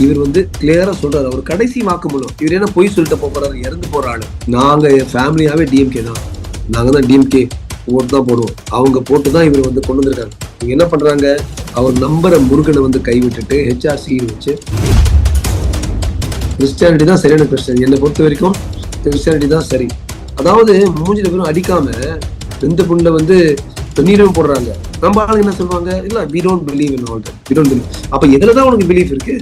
இவர் வந்து கிளியரா சொல்றாரு, அவர் கடைசி வாக்குமூலம். இவர் என்ன பொய் சொல்லிட்டு போறாரு, இறந்து போற ஆளு. நாங்க ஃபேமிலியாவே டிஎம்கே தான், நாங்க தான் டிஎம்கே ஓட்டு தான் போடுவோம். அவங்க போட்டு தான் இவர் வந்து கொண்டு வந்திருக்காங்க. இவங்க என்ன பண்றாங்க, அவர் நம்பரை முருகனை வந்து கைவிட்டுட்டு ஹெச்ஆர்சி வச்சு கிறிஸ்டியானிட்டி தான் சரியான கிறிஸ்டியன். என்னை பொறுத்த வரைக்கும் கிறிஸ்டியானிட்டி தான் சரி. அதாவது மூஞ்சில வெறும் அடிக்காம ரெண்டு புண்ணுல வந்து நீரும் போடுறாங்க. நம்ம ஆளுங்க என்ன சொல்லுவாங்க, இல்ல we don't believe in all that, we don't believe. அப்ப எதுலதான் உனக்கு பிலீஃப் இருக்கு?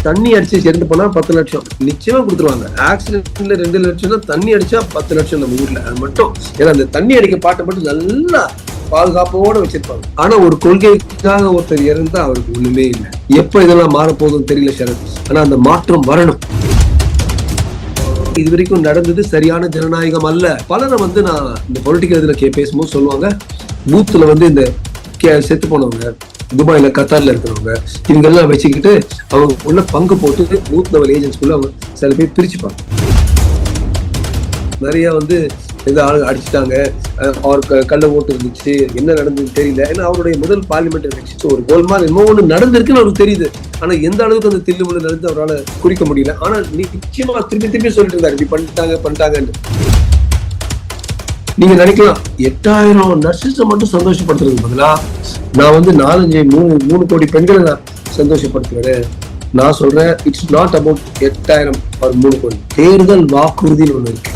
தண்ணி அடிச்சு சேர்ந்து போனா 10 லட்சம் நிச்சயமா கொடுத்துருவாங்க. ஆக்சிடென்ட்ல 2 லட்சம் தான், தண்ணி அடிச்சா 10 லட்சம் நம்ம ஊர்ல. அது மட்டும் ஏன்னா அந்த தண்ணி அடிக்க பாட்டை மட்டும் நல்லா பாதுகாப்போட வச்சிருப்பாங்க. ஆனா ஒரு கொள்கைக்காக ஒருத்தர் இறந்தா அவருக்கு ஒண்ணுமே இல்லை. எப்ப இதெல்லாம் மாறப்போகுதுன்னு தெரியல சரத். ஆனா அந்த மாற்றம் வரணும். இது வரைக்கும் நடந்தது சரியான ஜனநாயகம் அல்ல. பலரை வந்து நான் இந்த பொலிட்டிக்கல் இதுல பேசும்போது சொல்லுவாங்க, பூத்துல வந்து இந்த செத்து போனவங்க, துபாயில கத்தார்ல இருக்கிறவங்க, இவங்க எல்லாம் வச்சுக்கிட்டு அவங்க உள்ள பங்கு போட்டு பூத் லெவல் ஏஜென்ட்ஸ்குள்ள அவங்க சில பேர் பிரிச்சுப்பாங்க. நிறைய வந்து எந்த ஆளுங்க அடிச்சுட்டாங்க, அவருக்கு கள்ள ஓட்டு இருந்துச்சு, என்ன நடந்ததுன்னு தெரியல. ஏன்னா அவருடைய முதல் பார்லிமெண்ட் எலெக்ஷன் ஒரு கோல்மால் என்னமோ ஒண்ணு நடந்திருக்குன்னு அவருக்கு தெரியுது. ஆனா எந்த அளவுக்கு அந்த தில்லுமுள்ள நடந்து அவரால் குறிக்க முடியல. ஆனா நிச்சயமா திருப்பி சொல்லிட்டு இருந்தாரு, இப்படி பண்ணிட்டாங்கன்னு. நீங்க நினைக்கலாம் 8000 நர்சஸ் மட்டும் சந்தோஷப்படுத்துறது பதிலா நான் வந்து 3 கோடி பெண்களை நான் சந்தோஷப்படுத்துறேன். நான் சொல்றேன், இட்ஸ் நாட் அபவுட் 8000 or 3 கோடி. தேர்தல் வாக்குறுதின்னு ஒண்ணு இருக்கு.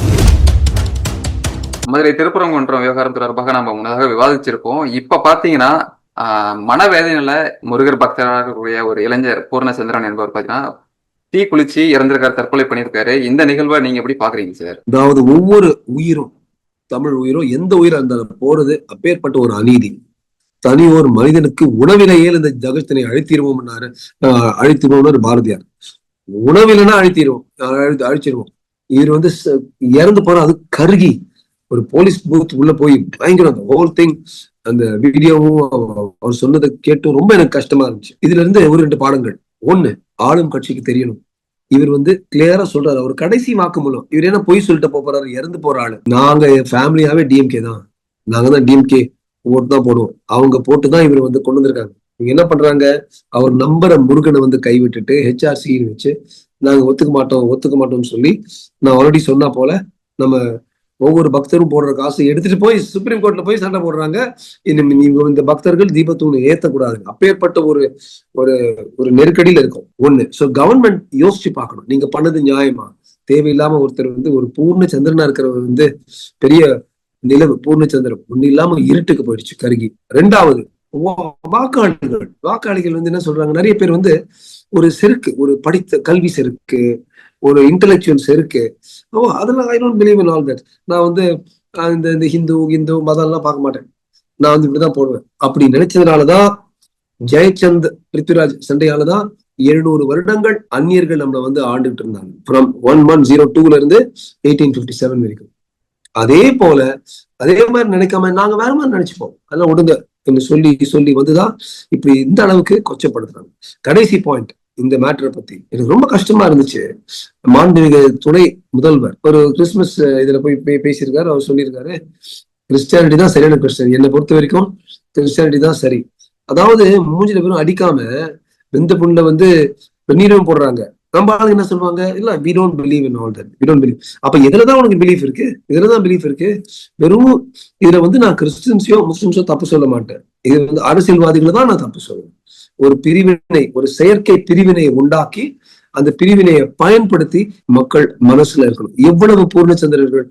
மதுரை திருப்பரங்குன்றம் விவகாரம் தொடர்பாக நம்ம முன்னதாக விவாதிச்சிருக்கோம். இப்ப பாத்தீங்கன்னா மனவேதனையில முருகர் பக்தராக இருக்கக்கூடிய ஒரு இளைஞர் பூர்ணச்சந்திரன் என்பவர் பாத்தீங்கன்னா தீ குளிச்சு இறந்திருக்காரு, தற்கொலை பண்ணியிருக்காரு. இந்த நிகழ்வை நீங்க எப்படி பாக்குறீங்க சார்? அதாவது ஒவ்வொரு உயிரும், தமிழ் உயிரும் எந்த உயிரா இருந்தாலும் போறது அப்பேற்பட்ட ஒரு அநீதி. தனி ஒரு மனிதனுக்கு உணவிலேயே இந்த ஜகத்தினை அழித்திருவோம்னு பாரதியார். உணவில்னா அழிச்சிருவோம். இவர் வந்து இறந்து போற அது கருகி ஒரு போலீஸ் பூத் உள்ள போய் பயங்கரம் அந்த ஹோல் திங், அந்த வீடியோவும் அவர் சொன்னதை கேட்டும் ரொம்ப எனக்கு கஷ்டமா இருந்துச்சு. இதுல இருந்து ஒரு 2 பாடங்கள். ஒண்ணு, ஆளும் கட்சிக்கு தெரியணும், இவர் வந்து கிளியரா சொல்றாரு, அவர் கடைசி வாக்குமூலம். இவர் என்ன பொய் சொல்லிட்டு போறாரு, இறந்து போற ஆளு. நாங்க ஃபேமிலியாவே டிஎம்கே தான், நாங்க தான் டிஎம்கே ஓட்டு தான் போடுவோம். அவங்க போட்டு தான் இவர் வந்து கொண்டு வந்திருக்காங்க. இவங்க என்ன பண்றாங்க, அவர் நம்பரை முருகனை வந்து கைவிட்டுட்டு ஹெச்ஆர்சி வச்சு நாங்க ஒத்துக்க மாட்டோம்னு சொல்லி, நான் ஆல்ரெடி சொன்னா போல நம்ம ஒவ்வொரு பக்தரும் போடுற காசு எடுத்துட்டு போய் சுப்ரீம் கோர்ட்ல போய் சண்டை போடுறாங்க. இந்த பக்தர்கள் தீபத்தூண் ஏத்தக்கூடாது. அப்பேற்பட்ட ஒரு ஒரு ஒரு நெருக்கடியில இருக்கும். ஒண்ணு, சோ கவர்மெண்ட் யோசிச்சு பார்க்கணும், நீங்க பண்ணது நியாயமா? தேவையில்லாம ஒருத்தர் வந்து ஒரு பூர்ண சந்திரனா இருக்கிறவர் வந்து பெரிய நிலவு பூர்ணச்சந்திரன் ஒண்ணு இல்லாம இருட்டுக்கு போயிடுச்சு, கருகி. 2வது, வாக்காளிகள் வந்து என்ன சொல்றாங்க, நிறைய பேர் வந்து ஒரு செருக்கு, ஒரு படித்த கல்வி செருக்கு, ஒரு இன்டெலெக்சுவல் செருக்கு. அதெல்லாம் I don't believe in all that. நான் வந்து இந்த ஹிந்து மதம் எல்லாம் பார்க்க மாட்டேன், நான் வந்து இப்படிதான் போடுவேன் அப்படி நினைச்சதுனாலதான் ஜெயச்சந்த் பிருத்விராஜ் சண்டையாலதான் 700 வருடங்கள் அந்நியர்கள் நம்மளை வந்து ஆண்டுகிட்டு இருந்தாங்க. ஃப்ரம் 1102 இருந்து 1857 வரைக்கும். அதே மாதிரி நினைக்காம நாங்க வேற மாதிரி நினைச்சுப்போம், அதெல்லாம் ஒடுங்க சொல்லி வந்துதான் இப்படி இந்த அளவுக்கு கொச்சப்படுத்துறாங்க. கடைசி பாயிண்ட், இந்த மேட்டரை பத்தி எனக்கு ரொம்ப கஷ்டமா இருந்துச்சு. மாண்புமிகு துணை முதல்வர் ஒரு கிறிஸ்துமஸ் இதுல போய் பேசியிருக்காரு. அவர் சொல்லியிருக்காரு, கிறிஸ்டியானிட்டி தான் சரியான கிறிஸ்டியன். என்னை பொறுத்த வரைக்கும் கிறிஸ்டியானிட்டி தான் சரி. அதாவது மூஞ்சில வெறும் அடிக்காம ரெண்டு புண்ணுல வந்து நீரும் போடுறாங்க. நம்ம ஆளுங்க என்ன சொல்லுவாங்க, இல்ல we don't believe in all that, we don't believe. அப்ப இதுலதான் உனக்கு பிலீஃப் இருக்கு, இதுலதான் பிலீஃப் இருக்கு. வெறும் இதுல வந்து நான் கிறிஸ்டியன்ஸையோ முஸ்லிம்ஸோ தப்பு சொல்ல மாட்டேன். இது வந்து அரசியல்வாதிகளை தான் நான் தப்பு சொல்லுவேன். ஒரு பிரிவினை, ஒரு செயற்கை பிரிவினையை உண்டாக்கி அந்த பிரிவினையை பயன்படுத்தி மக்கள் மனசுல இருக்கணும். எவ்வளவு பூர்ணச்சந்திரர்கள்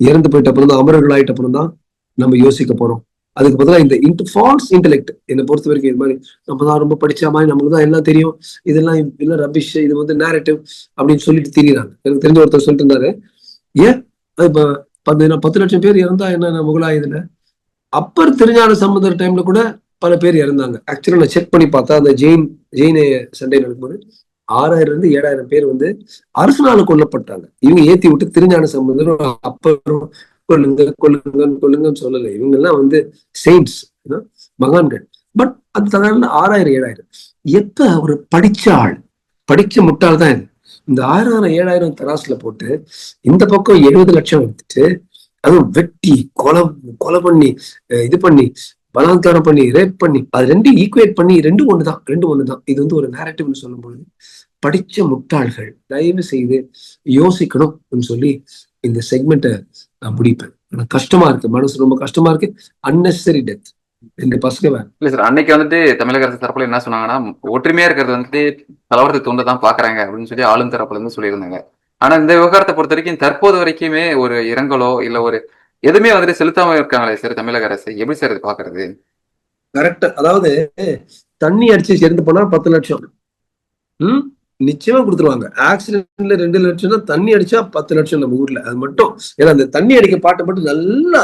இறந்து போயிட்ட அப்புறம் தான், அமரர்கள் ஆயிட்ட அப்புறம் தான் நம்ம யோசிக்க போறோம். அதுக்கு பதிலாக இந்த ஃபால்ஸ் இன்டெலெக்ட், என்னை பொறுத்த வரைக்கும் இது மாதிரி நம்ம தான் ரொம்ப படிச்ச மாதிரி, நமக்கு தான் எல்லாம் தெரியும், இதெல்லாம் ரபிஷ், இது வந்து நேரட்டிவ் அப்படின்னு சொல்லிட்டு திரியிறாங்க. எனக்கு தெரிஞ்ச ஒருத்தர் சொல்லிட்டு இருந்தாரு, ஏன் இப்ப 10 லட்சம் பேர் இறந்தா என்ன முகலாயுதுல? அப்பர் திருஞான சம்பந்தர் டைம்ல கூட பல பேர் இறந்தாங்க. ஆக்சுவலா நான் செக் பண்ணி பார்த்தா அந்த ஜெயின் சண்டை நடக்கும்போது 6000 இருந்து 7000 பேர் வந்து அரசனால கொல்லப்பட்டாங்க. இவங்க ஏத்தி விட்டு திருஞான சம்பந்தரும் அப்பரும் கொல்லுங்கன்னு சொல்லல. இவங்க எல்லாம் வந்து செயின்ட்ஸ், மகான்கள். பட் அது தகவல் 6000 7000 எப்ப ஒரு படிச்ச முட்டாள் தான் இது. இந்த 6000 7000 தராசுல போட்டு இந்த பக்கம் 70 லட்சம் எடுத்துட்டு அதுவும் வெட்டி கொலை பண்ணி இது பண்ணி பலாத்காரம் பண்ணி ரேப் பண்ணி அது ரெண்டும் ஈக்குவேட் பண்ணி ரெண்டும் ஒண்ணுதான். இது வந்து ஒரு நேரட்டிவ்னு சொல்லும்போது படிச்ச முட்டாள்கள் தயவு செய்து யோசிக்கணும் சொல்லி இந்த செக்மெண்ட்டை நான் முடிப்பேன். ஆனா கஷ்டமா இருக்கு, மனசு ரொம்ப கஷ்டமா இருக்கு. Unnecessary death. 2 பசங்க வேற. இல்ல சார், அன்னைக்கு வந்துட்டு தமிழக அரசு தரப்புல என்ன சொன்னாங்கன்னா, ஒற்றுமையா இருக்கிறது வந்துட்டு கலவரத்தை தூண்டதான் பாக்குறாங்க அப்படின்னு சொல்லி ஆளும் தரப்புல இருந்து சொல்லியிருந்தாங்க. ஆனா இந்த விவகாரத்தை பொறுத்த வரைக்கும் தற்போது வரைக்குமே ஒரு இரங்கலோ இல்ல ஒரு எதுவுமே வந்துட்டு செலுத்தாம இருக்காங்களே சார் தமிழக அரசு. எப்படி சார் இது பாக்குறது? கரெக்டா. அதாவது தண்ணி அடிச்சு சேர்ந்து போனா 10 லட்சம் நிச்சயமா கொடுத்துருவாங்க. ஆக்சிடென்ட்ல 2 லட்சம்னா தண்ணி அடிச்சா 10 லட்சம் நம்ம ஊர்ல. அது மட்டும் ஏன்னா அந்த தண்ணி அடிக்க பாட்டை மட்டும் நல்லா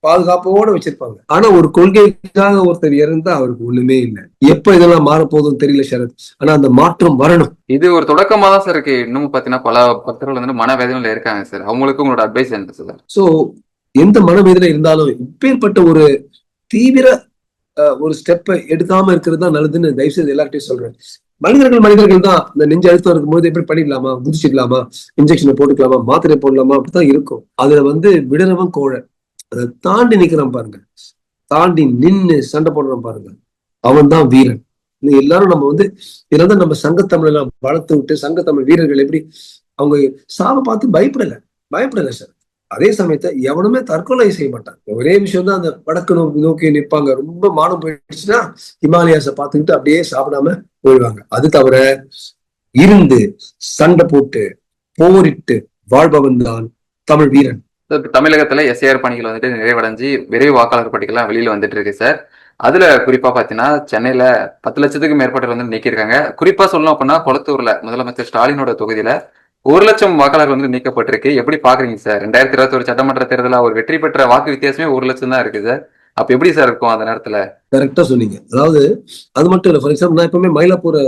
பாதுகாப்போட வச்சிருப்பாங்க. ஆனா ஒரு கொள்கைக்காக ஒருத்தர் இறந்தா அவருக்கு ஒண்ணுமே இல்லை. எப்ப இதெல்லாம் மாறப்போதும் தெரியல சரத். ஆனா அந்த மாற்றம் வரணும். இது ஒரு தொடக்கமா தான் சார் இருக்கு. இன்னும் பாத்தீங்கன்னா பல பக்தர்கள் வந்து மனவேதனையில இருக்காங்க சார். அவங்களுக்கு உங்களோட அட்வைஸ் என்ன சார்? சோ எந்த மனவேதனை இருந்தாலும் இப்பேற்பட்ட ஒரு தீவிர ஒரு ஸ்டெப்பை எடுக்காம இருக்கிறது தான் நல்லதுன்னு தயவு செய்து எல்லார்ட்டையும் சொல்றேன். மனிதர்கள் தான் இந்த நெஞ்சு அழுத்தம் இருக்கும்போது எப்படி பண்ணிடலாமா, குதிச்சிடலாமா, இன்ஜெக்ஷனை போட்டுக்கலாமா, மாத்திரை போடலாமா, அப்படித்தான் இருக்கும். அதுல வந்து விடுறவன் கோழை. அதை தாண்டி நிக்கிறான் பாருங்க, தாண்டி நின்னு சண்டை போடுறான் பாருங்க, அவன் தான் வீரன். எல்லாரும் நம்ம வந்து இதுல தான் நம்ம சங்கத்தமிழ் எல்லாம் வளர்த்து விட்டு சங்கத்தமிழ் வீரர்கள் எப்படி அவங்க சாவை பார்த்து பயப்படல சார். அதே சமயத்தை எவனுமே தற்கொலை செய்ய மாட்டாங்க. ஒரே விஷயம் தான், அந்த வடக்கு நோக்கி நிற்பாங்க. ரொம்ப மானம் போயிடுச்சுன்னா ஹிமாலயாஸை பார்த்துக்கிட்டு அப்படியே சாப்பிடாம போயிடுவாங்க. அது தவிர இருந்து சண்டை போட்டு போரிட்டு வாழ்பவன் தான் தமிழ் வீரன். தமிழகத்துல எஸ்ஐஆர் பணிகள் வந்துட்டு நிறைவடைஞ்சு விரைவு வாக்காளர் பட்டியலாம் வெளியில வந்துட்டு இருக்கு சார். அதுல குறிப்பா பாத்தீங்கன்னா சென்னையில 10 லட்சத்துக்கு மேற்பட்டவர் வந்து நீக்கியிருக்காங்க. குறிப்பா சொல்லணும் அப்படின்னா கொளத்தூர்ல முதலமைச்சர் ஸ்டாலினோட தொகுதியில 1 லட்சம் வாக்காளர் வந்து நீக்கப்பட்டிருக்கு. எப்படி பாக்குறீங்க சார்? 2021 சட்டமன்ற தேர்தலில் அவர் வெற்றி பெற்ற வாக்கு வித்தியாசமே 1 லட்சம் தான் இருக்கு சார். அப்ப எப்படி சார் இருக்கும் அந்த நேரத்துல? கரெக்டா சொன்னீங்க. அதாவது அது மட்டும் இல்ல, ஃபார் எக்ஸாம்பிள் நான் எப்பவுமே மயிலாப்பூரை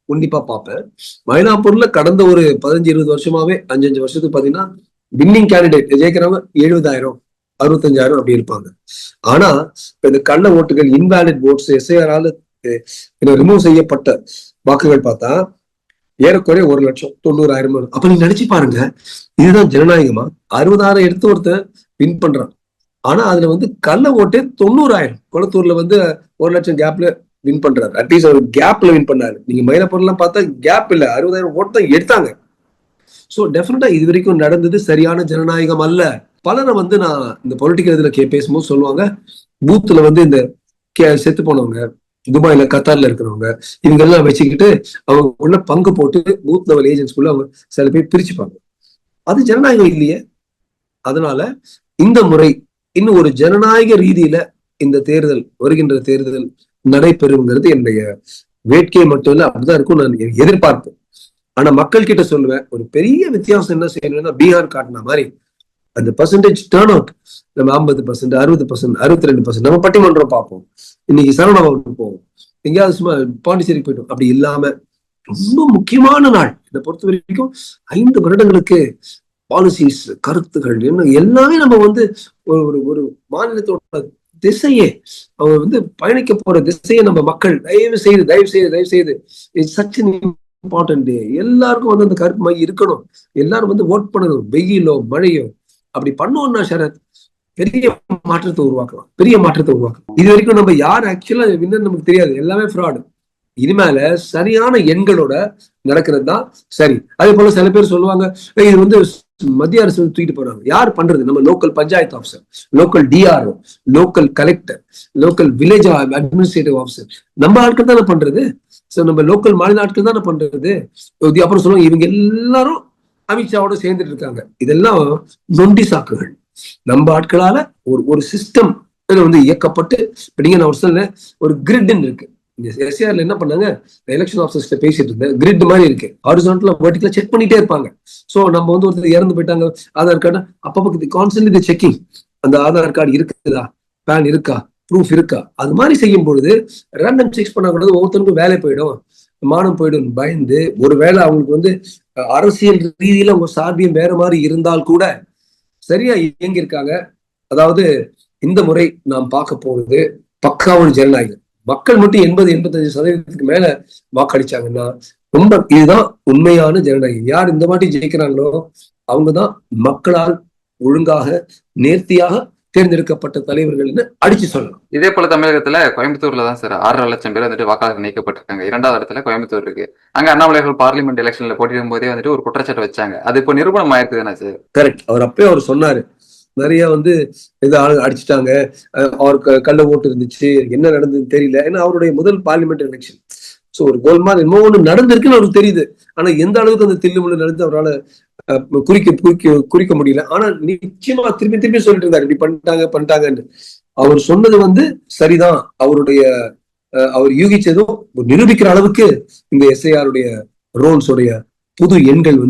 உன்னிப்பா பார்ப்பேன். மயிலாப்பூர்ல கடந்த ஒரு 15-20 வருஷமாவே 5 வருஷத்துக்கு பாத்தீங்கன்னா வின்னிங் கேண்டிடேட் ஜெயிக்கிறவங்க 70,000 65,000 அப்படி இருப்பாங்க. ஆனா இந்த கள்ள ஓட்டுகள், இன்வேலிட் ஓட்ஸ், எஸ்ஐஆரால ரிமூவ் செய்யப்பட்ட வாக்குகள் பார்த்தா ஏறக்குறைய 1 லட்சம் 90,000. அப்ப நீங்க நினைச்சு பாருங்க, இதுதான் ஜனநாயகமா? 60,000 எடுத்து ஒருத்தன் வின் பண்றான். ஆனா அதுல வந்து கள்ள ஓட்டே 90,000. கொளத்தூர்ல வந்து 1 லட்சம் கேப்ல வின் பண்றாரு. அட்லீஸ்ட் அவர் கேப்ல வின் பண்ணாரு. நீங்க மயிலாப்பூர் எல்லாம் பார்த்தா கேப் இல்ல, 60,000 ஓட்டு தான் எடுத்தாங்க. சோ டெஃபினட்டா இது வரைக்கும் நடந்தது சரியான ஜனநாயகம் அல்ல. பலரை வந்து நான் இந்த பொலிட்டிக்கல் இதுல பேசும்போது சொல்லுவாங்க, பூத்துல வந்து இந்த செத்து போனவங்க, துபாயில கத்தார்ல இருக்கிறவங்க, இவங்க எல்லாம் வச்சுக்கிட்டு அவங்க உள்ள பங்கு போட்டு பூத் லெவல் ஏஜென்ட்ஸ்குள்ள அவங்க சில பேர் பிரிச்சுப்பாங்க. அது ஜனநாயகம் இல்லையே. அதனால இந்த முறை இன்னும் ஒரு ஜனநாயக ரீதியில இந்த தேர்தல், வருகின்ற தேர்தல் நடைபெறுங்கிறது என்னுடைய வேட்கை மட்டும் இல்ல, அப்படிதான் இருக்கும் நான் எதிர்பார்ப்பேன். ஆனா மக்கள் கிட்ட சொல்லுவேன், ஒரு பெரிய வித்தியாசம் என்ன செய்யணும்னா பீகார் காட்டின மாதிரி அந்த பர்சன்டேஜ் டேர்ன் அவுட் நம்ம 50%, 60%, 62% நம்ம பட்டிமன்றம் பார்ப்போம். இன்னைக்கு சரவணபவன் போவோம், எங்கேயாவது சும்மா பாண்டிச்சேரி போயிட்டோம். அப்படி இல்லாம ரொம்ப முக்கியமான நாள் இதை பொறுத்த வரைக்கும் 5 வருடங்களுக்கு பாலிசிஸ், கருத்துகள் என்ன எல்லாமே நம்ம வந்து ஒரு ஒரு மாநிலத்தோட திசையே, அவங்க வந்து பயணிக்க போற திசையை நம்ம மக்கள் தயவு செய்து இட்ஸ் சச் அன் இம்பார்ட்டன்ட் டே. எல்லாருக்கும் வந்து அந்த கருப்பு மை இருக்கணும். எல்லாரும் வந்து ஓட் பண்ணணும், வெயிலோ மழையோ. அப்படி பண்ணோம்னா சரத் பெரிய மாற்றத்தை உருவாக்கலாம். இது வரைக்கும் நம்ம யார் ஆக்சுவலா வின்னர் நமக்கு தெரியாது, எல்லாமே ஃப்ராடு. இனிமேல சரியான எண்களோட நடக்கிறது தான் சரி. அதே போல சில பேர் சொல்லுவாங்க, இது வந்து மத்திய அரசு தூக்கிட்டு போறாங்க. யார் பண்றது? நம்ம local panchayat officer, local DRO, local collector, local village administrative officer, நம்ம ஆட்கள் தானே பண்றது. நம்ம லோக்கல் மாநில ஆட்கள் தானே பண்றது. அப்புறம் சொல்லுவாங்க இவங்க எல்லாரும் அமித்ஷாவோட சேர்ந்துட்டு இருக்காங்க. இதெல்லாம் நொண்டி சாக்குகள். நம்ம ஆட்களால ஒரு சிஸ்டம் வந்து இயக்கப்பட்டு, நான் ஒரு சொல்ல ஒரு கிரிட்ன்னு இருக்கு. எஸ்ஆர்ல என்ன பண்ணாங்க, எலெக்ஷன் ஆஃபீஸர்ஸ்ல பேசிட்டு இருந்தேன், கிரிட் மாதிரி இருக்கு, ஹாரிசான்டலா வெர்டிகலா செக் பண்ணிட்டே இருப்பாங்க. சோ நம்ம வந்து ஒருத்தர் இறந்து போயிட்டாங்க, ஆதார் கார்டு அப்பப்போ கான்ஸ்டன்ட்லி செக்கிங், அந்த ஆதார் கார்டு இருக்குதா, பேன் இருக்கா, ப்ரூஃப் இருக்கா. அது மாதிரி செய்யும் பொழுது ரேண்டம் செக் பண்ணக்கூடாது, ஒவ்வொருத்தருக்கும் வேலை போயிடும், மானம் போயிடும் பயந்து. ஒருவேளை அவங்களுக்கு வந்து அரசியல் ரீதியில அவங்க சார்பியம் வேற மாதிரி இருந்தால் கூட சரியா இயங்கி இருக்காங்க. அதாவது இந்த முறை நாம் பார்க்க போறது பக்காவான ஜனநாயகம். மக்கள் மட்டும் 80-85% மேல வாக்களிச்சாங்கன்னா ரொம்ப இதுதான் உண்மையான ஜனநாயகம். யார் இந்த வாட்டி ஜெயிக்கிறாங்களோ அவங்கதான் மக்களால் ஒழுங்காக நேர்த்தியாக தேர்ந்தெடுக்கப்பட்ட தலைவர்கள்னு அடிச்சு சொல்லலாம். இதே போல தமிழகத்துல கோயம்புத்தூர்ல தான் சார் 6.5 லட்சம் பேர் வந்துட்டு வாக்காளர் நீக்கப்பட்டிருக்காங்க. 2வது இடத்துல கோயம்புத்தூர் இருக்கு. அங்க அண்ணாமலைகள் பார்லிமெண்ட் எலெக்ஷன்ல போட்டியிடும் போதே வந்துட்டு ஒரு குற்றச்சாட்டு வச்சாங்க. அது இப்போ நிரூபணம் ஆயிருக்கு தானே சார்? கரெக்ட். அவர் சொன்னாரு, நிறைய இது ஆளு அடிச்சுட்டாங்க, அவருக்கு கள்ள ஓட்டு இருந்துச்சு, என்ன நடந்ததுன்னு தெரியல. ஏன்னா அவருடைய முதல் பார்லிமெண்ட் எலெக்ஷன். சோ ஒரு கோல்மால் என்னமோ ஒண்ணு நடந்திருக்குன்னு அவருக்கு தெரியுது. ஆனா எந்த அளவுக்கு அந்த தில்லுமுள்ளு நடந்து அவரால் குறிக்க முடியல. ஆனா நிச்சயமா திருப்பி சொல்லிட்டு இருந்தாரு, இப்படி பண்ணிட்டாங்கன்னு. அவர் சொன்னது சரிதான். அவர் யூகிச்சதும் நிரூபிக்கிற அளவுக்கு இந்த எஸ்ஐஆருடைய ரோல்ஸோடைய புது எண்கள்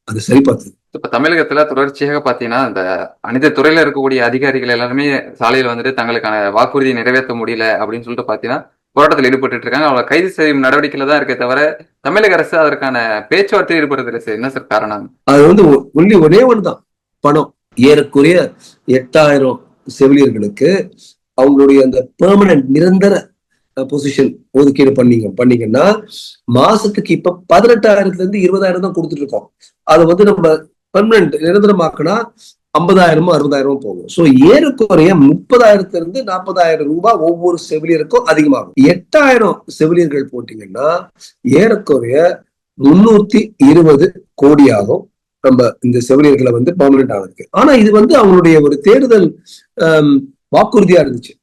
அது சரி பார்த்தது. இப்ப தமிழகத்துல தொடர்ச்சியாக பாத்தீங்கன்னா இந்த அனைத்து துறையில இருக்கக்கூடிய அதிகாரிகள் எல்லாருமே சாலையில வந்துட்டு தங்களுக்கான வாக்குறுதியை நிறைவேற்ற முடியல அப்படின்னு சொல்லிட்டு பாத்தீங்கன்னா போராட்டத்தில் ஈடுபட்டு இருக்காங்க. அவங்களை கைது செய்யும் நடவடிக்கையில தான் இருக்கே தவிர தமிழக அரசு அதற்கான பேச்சுவார்த்தையில் ஈடுபடுறது சார். என்ன சார் காரணம்? அது ஒரே ஒண்ணுதான், பணம். ஏறக்குறைய 8000 செவிலியர்களுக்கு அவங்களுடைய அந்த பெர்மனன்ட் நிரந்தர பொசிஷன் ஒதுக்கீடு பண்ணீங்கன்னா மாசத்துக்கு இப்ப 18,000 இருந்து 20,000 தான் கொடுத்துட்டு இருக்கோம். அது நம்ம பெர்மனன்ட் நிரந்தரமாக்குனா 50,000 60,000 போகும். சோ ஏறக்குறைய 30,000 இருந்து 40,000 ரூபாய் ஒவ்வொரு செவிலியருக்கும் அதிகமாகும். 8,000 செவிலியர்கள் போட்டீங்கன்னா ஏறக்குறைய 320 கோடி ஆகும் நம்ம இந்த செவிலியர்களை பெர்மனன்ட் ஆனதுக்கு. ஆனா இது அவங்களுடைய ஒரு தேர்தல் வாக்குறுதியா இருந்துச்சு.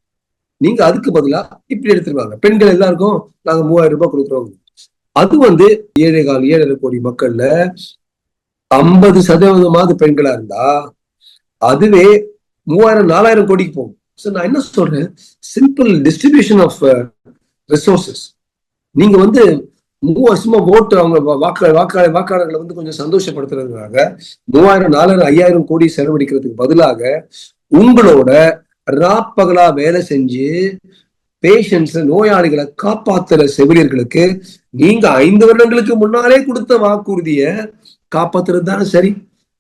நீங்க அதுக்கு பதிலா இப்படி எடுத்துருவாங்க, பெண்கள் எல்லாருக்கும் நாங்க 3,000 ரூபாய் கொடுக்குறோம். அது 7,5 கோடி மக்கள்ல 50% பெண்களா இருந்தா அதுவே 3,000 4,000 கோடிக்கு போகும். சோ நான் என்ன சொல்றேன், சிம்பிள் டிஸ்ட்ரிபியூஷன் ஆஃப் ரிசோர்சஸ். நீங்க சும்மா ஓட்டு அவங்க வாக்காளர்களை கொஞ்சம் சந்தோஷப்படுத்துறதுக்காக 3,000 4,000 5,000 கோடி செலவழிக்கிறதுக்கு பதிலாக உங்களோட ராப்பகலா வேலை செஞ்சு பேஷண்ட்ஸ் நோயாளிகளை காப்பாத்துற செவிலியர்களுக்கு நீங்க 5 வருடங்களுக்கு முன்னாலே கொடுத்த வாக்குறுதியை காப்பாத்துறது தானே சரி.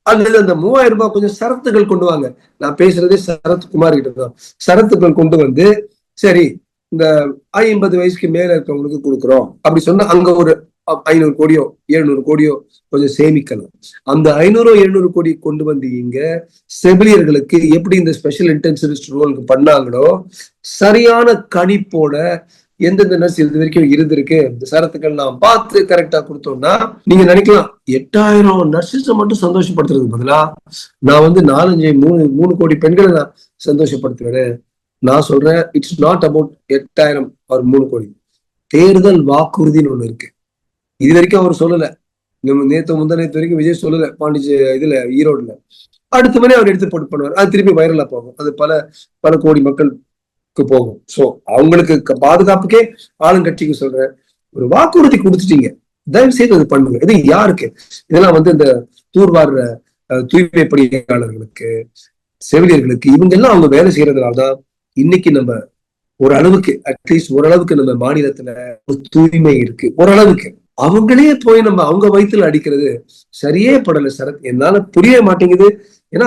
அல்லது அந்த 3,000 ரூபாய் கொஞ்சம் சரத்துகள் கொண்டு வாங்க. நான் பேசுறதே சரத்குமார் கிட்ட தான். சரத்துக்கள் கொண்டு சரி இந்த 50 வயசுக்கு மேல இருக்கவங்களுக்கு கொடுக்குறோம் அப்படி சொன்னா அங்க ஒரு 500 கோடியோ 700 கோடியோ கொஞ்சம் சேமிக்கலாம். அந்த 500 700 கோடி கொண்டு இங்க செவிலியர்களுக்கு எப்படி இந்த ஸ்பெஷல் இன்டென்சிவிஸ்ட் ரோலுக்கு பண்ணாங்களோ சரியான கணிப்போட எந்தெந்த நர்ஸ் இது வரைக்கும் இருந்திருக்கு இந்த சரத்துக்கள் நாம் பார்த்து கரெக்டா கொடுத்தோம்னா நீங்க நினைக்கலாம் 8,000 நர்சஸ் மட்டும் சந்தோஷப்படுத்துறதுக்கு பதிலா நான் 3 கோடி பெண்களை நான் சந்தோஷப்படுத்துவேன். நான் சொல்றேன், இட்ஸ் நாட் அபவுட் 8,000 ஒரு 3 கோடி. தேர்தல் வாக்குறுதின்னு ஒண்ணு இருக்கு. இது வரைக்கும் அவர் சொல்லல. முந்தநேத்து வரைக்கும் விஜய் சொல்லல. இதுல ஈரோடுல அடுத்த முறை அவர் எடுத்து போட்டு பண்ணுவார். அது திருப்பி வைரலா போகும். அது பல கோடி மக்களுக்கு போகும். சோ அவங்களுக்கு பாதுகாப்புக்கே ஆளுங்கட்சிக்கு சொல்றேன், ஒரு வாக்குறுதி கொடுத்துட்டீங்க, தயவு செய்து அது பண்ணுங்க. இது யாருக்கு? இதெல்லாம் இந்த தூர்வாடுற தூய்மை பணியாளர்களுக்கு, செவிலியர்களுக்கு, இவங்க எல்லாம் அவங்க வேலை செய்யறதுனாலதான் இன்னைக்கு நம்ம ஓரளவுக்கு அட்லீஸ்ட் ஓரளவுக்கு நம்ம மாநிலத்துல ஒரு தூய்மை இருக்கு. ஓரளவுக்கு அவங்களே போய் நம்ம அவங்க வயிற்றுல அடிக்கிறது சரியே படல சரத். என்னால புரிய மாட்டேங்குது. ஏன்னா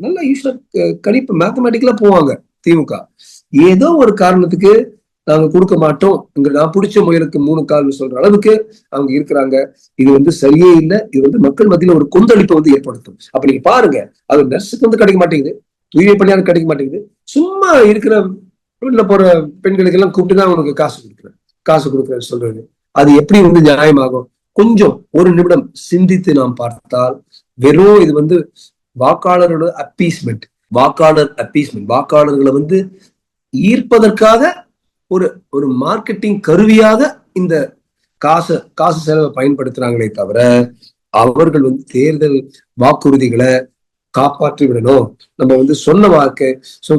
நல்லா யூஸ்வலா கணிப்பு மேத்தமேட்டிக்கலா போவாங்க திமுக. ஏதோ ஒரு காரணத்துக்கு நாங்க கொடுக்க மாட்டோம், நான் பிடிச்ச முயலுக்கு 3 கால்னு சொல்ற அளவுக்கு அவங்க இருக்கிறாங்க. இது சரியே இல்லை. இது மக்கள் மத்தியில ஒரு கொந்தளிப்பை ஏற்படுத்தும். அப்ப நீங்க பாருங்க, அது நர்ஸுக்கு கிடைக்க மாட்டேங்குது, தூய்மை பணியாளர் கிடைக்க மாட்டேங்குது. சும்மா இருக்கிற வீட்டுல போற பெண்களுக்கு எல்லாம் கூப்பிட்டுதான் அவனுக்கு காசு கொடுக்குறேன்னு சொல்றது. அது எப்படி நியாயமாகும்? கொஞ்சம் ஒரு நிமிடம் சிந்தித்து நாம் பார்த்தால் வெறும் இது வாக்காளரோட அப்பீஸ்மெண்ட், வாக்காளர்களை ஈர்ப்பதற்காக ஒரு மார்க்கெட்டிங் கருவியாக இந்த காசு செலவை பயன்படுத்துறாங்களே தவிர அவர்கள் தேர்தல் வாக்குறுதிகளை காப்பாற்றி விடணும், நம்ம சொன்ன வாக்கை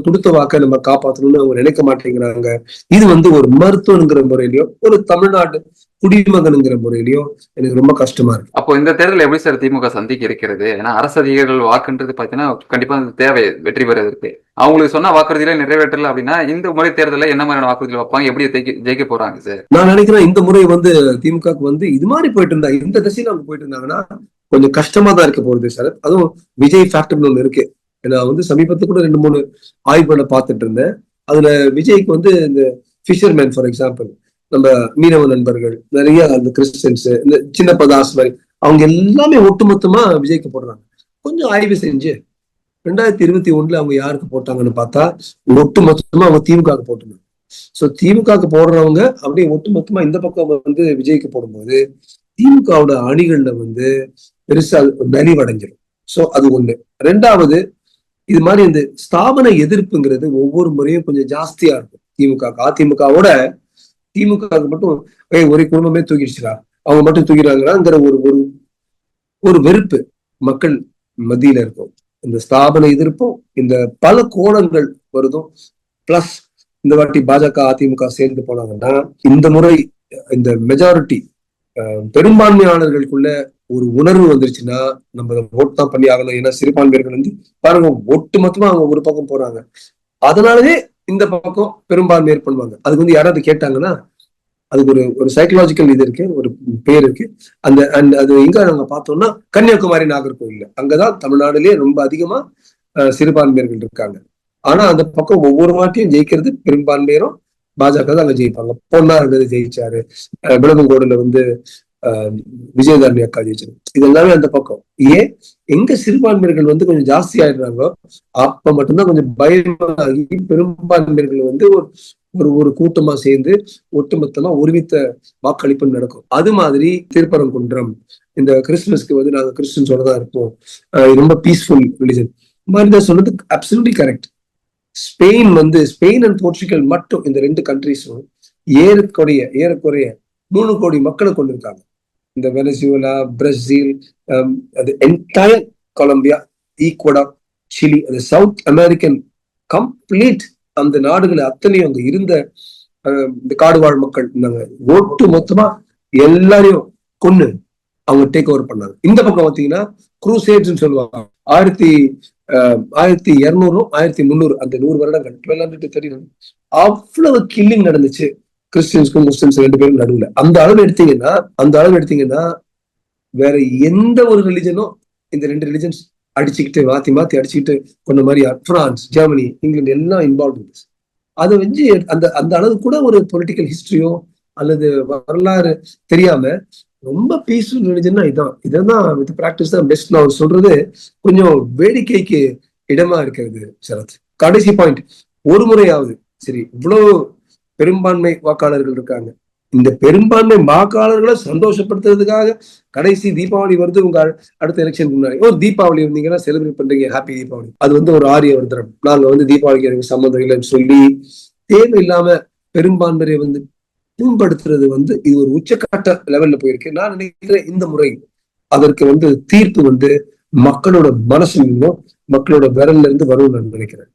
கொடுத்த வாக்கை நம்ம காப்பாற்றணும்னு அவங்க நினைக்க மாட்டேங்கிறாங்க. இது ஒரு மருத்துவங்கிற முறையிலயோ ஒரு தமிழ்நாடு குடிமகனுங்கிற முறையிலயோ எனக்கு ரொம்ப கஷ்டமா இருக்கு. அப்போ இந்த தேர்தல் எப்படி சார் திமுக சந்திக்க இருக்கிறது? ஏன்னா அரசு அதிகாரிகள் வாக்குன்றது பாத்தீங்கன்னா கண்டிப்பா தேவை வெற்றி பெறதுக்கு. அவங்களுக்கு சொன்ன வாக்குறுதியில நிறைவேற்றல அப்படின்னா இந்த முறை தேர்தலில் என்ன மாதிரியான வாக்குறுதிகள் வைப்பாங்க, எப்படி ஜெயிக்க போறாங்க சார்? நான் நினைக்கிறேன் இந்த முறை திமுக இது மாதிரி போயிட்டு இருந்தா, இந்த திசையில அவங்க போயிட்டு இருந்தாங்கன்னா கொஞ்சம் கஷ்டமா தான் இருக்க போகுது சார். அதுவும் விஜய் ஃபேக்டர்னு ஒண்ணு இருக்கு. நான் சமீபத்துக்கு கூட 2-3 ஆய்வுகளை பார்த்துட்டு இருந்தேன். அதுல விஜய்க்கு இந்த ஃபிஷர்மேன் ஃபார் எக்ஸாம்பிள், நம்ம மீனவ நண்பர்கள் நிறைய, அந்த கிறிஸ்டியன்ஸ், இந்த சின்ன பதாஸ் மாதிரி அவங்க எல்லாமே ஒட்டுமொத்தமா விஜய்க்கு போடுறாங்க. கொஞ்சம் ஆய்வு செஞ்சு 2021 அவங்க யாருக்கு போட்டாங்கன்னு பார்த்தா ஒட்டு மொத்தமா அவங்க திமுக போட்டுருந்தாங்க. சோ திமுக போடுறவங்க அப்படியே ஒட்டு மொத்தமா இந்த பக்கம் வந்து விஜய்க்கு போடும்போது திமுகவோட அணிகள்ல வந்து பெருசா நலிவடைஞ்சிடும். சோ அது ஒண்ணு. ரெண்டாவது, இது மாதிரி இந்த ஸ்தாபன எதிர்ப்புங்கிறது ஒவ்வொரு முறையும் கொஞ்சம் ஜாஸ்தியா இருக்கும் திமுக. அதிமுகவோட திமுக மட்டும் ஒரே குடும்பமே தூக்கிடுச்சுடா, அவங்க மட்டும் தூக்கிறாங்கிறாங்கிற ஒரு ஒரு ஒரு வெறுப்பு மக்கள் மத்தியில இருக்கும். இந்த ஸ்தாபன எதிர்ப்பும் இந்த பல கோணங்கள் வருதும். பிளஸ் இந்த வாட்டி பாஜக அதிமுக சேர்ந்து போனாங்கன்னா இந்த முறை இந்த மெஜாரிட்டி பெரும்பான்மையாளர்களுக்குள்ள ஒரு உணர்வு வந்துருச்சுன்னா நம்ம ஓட் தான் பண்ணி ஆகணும். ஏன்னா சிறுபான்மையர்கள் வந்து பாருங்க ஒட்டு மொத்தமா அவங்க ஒரு பக்கம் போறாங்க, அதனாலயே இந்த பக்கம் பெரும்பான்மையர் பண்ணுவாங்க. அதுக்கு வந்து யாராவது கேட்டாங்கன்னா அதுக்கு ஒரு ஒரு சைக்கலாஜிக்கல் இது இருக்கு, ஒரு பேர் இருக்கு. அந்த அது எங்க நாங்க பார்த்தோம்னா கன்னியாகுமரி நாகர்கோவில், அங்கதான் தமிழ்நாடுலயே ரொம்ப அதிகமா சிறுபான்மையர்கள் இருக்காங்க. ஆனா அந்த பக்கம் ஒவ்வொரு வாட்டியும் ஜெயிக்கிறது பெரும்பான்மையரும் பாஜக தான் அங்க ஜெயிப்பாங்க. பொன்னா இருந்தது ஜெயிச்சாரு, விளவங்கோடுல வந்து விஜயதாரணி அக்கா ஜெயிச்சாரு. இது எல்லாமே அந்த பக்கம். ஏன் எங்க சிறுபான்மையர்கள் வந்து கொஞ்சம் ஜாஸ்தி ஆயிடுறாங்களோ அப்ப மட்டும்தான் கொஞ்சம் பயமாகி பெரும்பான்மையர்கள் வந்து ஒரு ஒரு கூட்டமா சேர்ந்து ஒட்டுமொத்தமா ஒருமித்த வாக்களிப்பு நடக்கும். அது மாதிரி திருப்பரங்குன்றம் இந்த கிறிஸ்துமஸ்க்கு வந்து நாங்க கிறிஸ்டின்ஸோட தான் இருப்போம், ரொம்ப பீஸ்ஃபுல் ரிலிஜன் மாதிரி சொன்னது absolutely correct. Spain and Portugal மட்டும் இந்த ரெண்டு கண்ட்ரிஸும் ஏறக்குறைய 3 கோடி மக்களை கொண்டிருக்காங்க. இந்த வெனசுவேலா, பிரேசில், அது என்டையர் கொலம்பியா, ஈக்குவடார், சிலி, அது சவுத் அமெரிக்கன் கம்ப்ளீட் அந்த நாடுகளை அத்தனையும் அங்க இருந்த இந்த காடுவாழ் மக்கள் இருந்தாங்க. ஒட்டு மொத்தமா எல்லாரையும் கொண்டு அவங்க டேக் ஓவர் பண்ணாங்க. இந்த பக்கம் பாத்தீங்கன்னா குரூசேட்ஸ் சொல்லுவாங்க. 1200 1300 அந்த 100 வருடங்கள் 1200 to 1300 அவ்வளவு கில்லிங் நடந்துச்சு கிறிஸ்டியன்ஸ்க்கும் முஸ்லிம்ஸ் ரெண்டு பேரும் நடுவுல. அந்த அளவு எடுத்தீங்கன்னா வேற எந்த ஒரு ரிலிஜனும் இந்த ரெண்டு ரிலிஜன்ஸ் அடிச்சுக்கிட்டு மாத்தி அடிச்சுக்கிட்டு கொண்ட மாதிரி பிரான்ஸ், ஜெர்மனி, இங்கிலாந்து எல்லாம் இன்வால்வ். அதை வச்சு அந்த அந்த அளவு கூட ஒரு பொலிட்டிக்கல் ஹிஸ்டரியோ அல்லது வரலாறு தெரியாம ரொம்ப பீஸ்ஃபுல் ரிலிஜன்னா இதான் வித் பிராக்டிஸ் தான் பெஸ்ட். நான் சொல்றது கொஞ்சம் வேடிக்கைக்கு இடமா இருக்கிறது சரத். கடைசி பாயிண்ட், ஒரு முறையாவது சரி இவ்வளவு பெரும்பான்மை வாக்காளர்கள் இருக்காங்க, இந்த பெரும்பான்மை வாக்காளர்களை சந்தோஷப்படுத்துறதுக்காக கடைசி தீபாவளி வருது, உங்க அடுத்த எலெக்ஷனுக்கு முன்னாடி ஒரு தீபாவளி இருந்தீங்கன்னா செலிப்ரேட் பண்றீங்க, ஹாப்பி தீபாவளி. அது வந்து ஒரு ஆரிய வருத்தம், நாங்க வந்து தீபாவளிக்கு எனக்கு சம்மந்தம் இல்லைன்னு சொல்லி தேவையில்லாம பெரும்பான்மையை வந்து புண்படுத்துறது வந்து இது ஒரு உச்சக்கட்ட லெவல்ல போயிருக்கு. நான் நினைக்கிறேன் இந்த முறை அதற்கு வந்து தீர்ப்பு வந்து மக்களோட மனசுல இருந்தும் மக்களோட விரல்ல இருந்து வரும்னு நான் நினைக்கிறேன்.